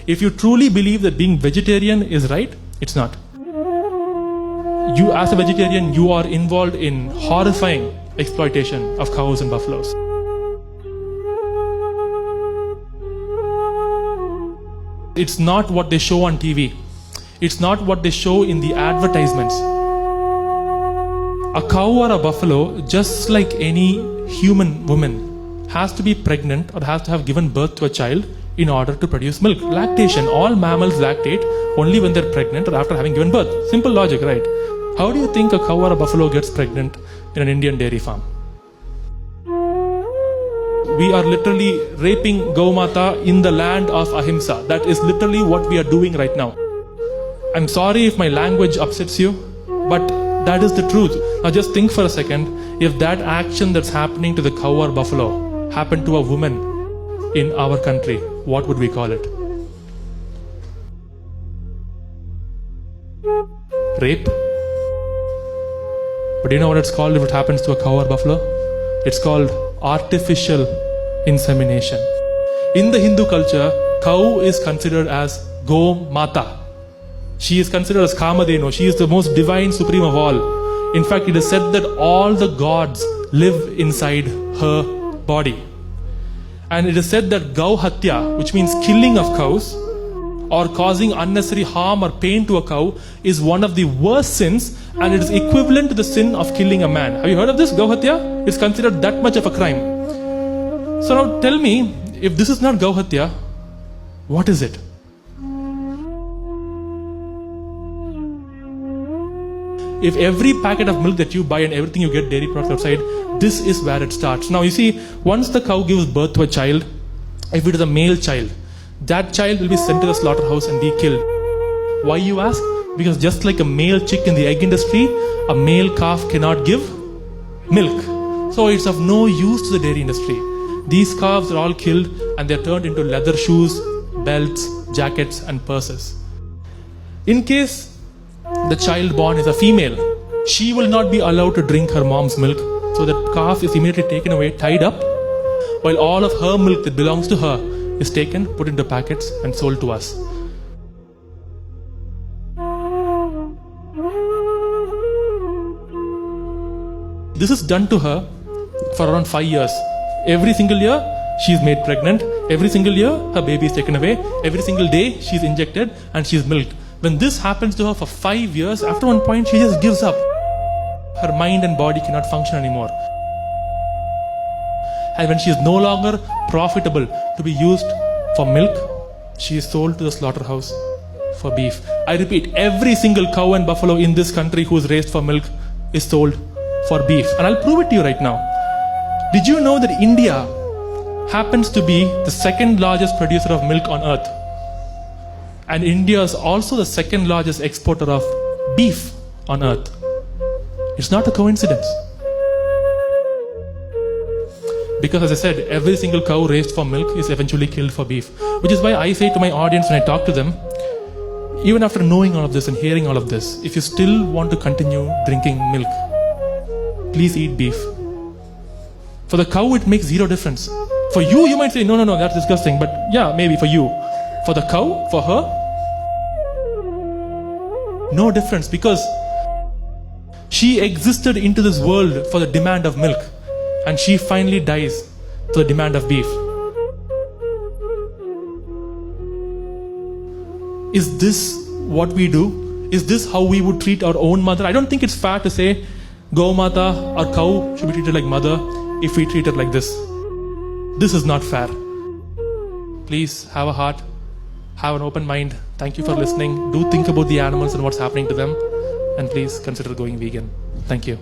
If you truly believe that being vegetarian is right, it's not. You, as a vegetarian, you are involved in horrifying exploitation of cows and buffaloes. It's not what they show on TV. It's not what they show in the advertisements. A cow or a buffalo, just like any human woman, has to be pregnant or has to have given birth to a child in order to produce milk. Lactation, all mammals lactate only when they're pregnant or after having given birth. Simple logic, right? How do you think a cow or a buffalo gets pregnant in an Indian dairy farm? We are literally raping Gaumata in the land of Ahimsa. That is literally what we are doing right now. I'm sorry if my language upsets you, but that is the truth. Now just think for a second, if that action that's happening to the cow or buffalo happened to a woman in our country, what would we call it? Rape? But do you know what it's called if it happens to a cow or buffalo? It's called artificial insemination. In the Hindu culture, cow is considered as Go Mata. She is considered as Kamadhenu. She is the most divine, supreme of all. In fact, it is said that all the gods live inside her body. And it is said that Gau Hatya, which means killing of cows or causing unnecessary harm or pain to a cow, is one of the worst sins, and it is equivalent to the sin of killing a man. Have you heard of this? Gau Hatya is considered that much of a crime. So now tell me, if this is not Gau Hatya, what is it? If every packet of milk that you buy and everything you get dairy products outside, this is where it starts. Now you see, once the cow gives birth to a child, if it is a male child, that child will be sent to the slaughterhouse and be killed. Why, you ask? Because just like a male chick in the egg industry, a male calf cannot give milk. So it's of no use to the dairy industry. These calves are all killed and they're turned into leather shoes, belts, jackets and purses. In case the child born is a female, she will not be allowed to drink her mom's milk. So the calf is immediately taken away, tied up, while all of her milk that belongs to her is taken, put into packets and sold to us. This is done to her for around 5 years. Every single year, she is made pregnant. Every single year, her baby is taken away. Every single day, she is injected and she is milked. When this happens to her for 5 years, after one point, she just gives up. Her mind and body cannot function anymore. And when she is no longer profitable to be used for milk, she is sold to the slaughterhouse for beef. I repeat, every single cow and buffalo in this country who is raised for milk is sold for beef. And I'll prove it to you right now. Did you know that India happens to be the second largest producer of milk on earth? And India is also the second largest exporter of beef on earth. It's not a coincidence. Because as I said, every single cow raised for milk is eventually killed for beef. Which is why I say to my audience when I talk to them, even after knowing all of this and hearing all of this, if you still want to continue drinking milk, please eat beef. For the cow, it makes zero difference. For you, you might say, no, that's disgusting. But yeah, maybe for you. For the cow, for her, no difference, because she existed into this world for the demand of milk, and she finally dies to the demand of beef. Is this what we do? Is this how we would treat our own mother? I don't think it's fair to say Gaumata or cow should be treated like mother if we treat her like this. This is not fair. Please have a heart. Have an open mind. Thank you for listening. Do think about the animals and what's happening to them. And please consider going vegan. Thank you.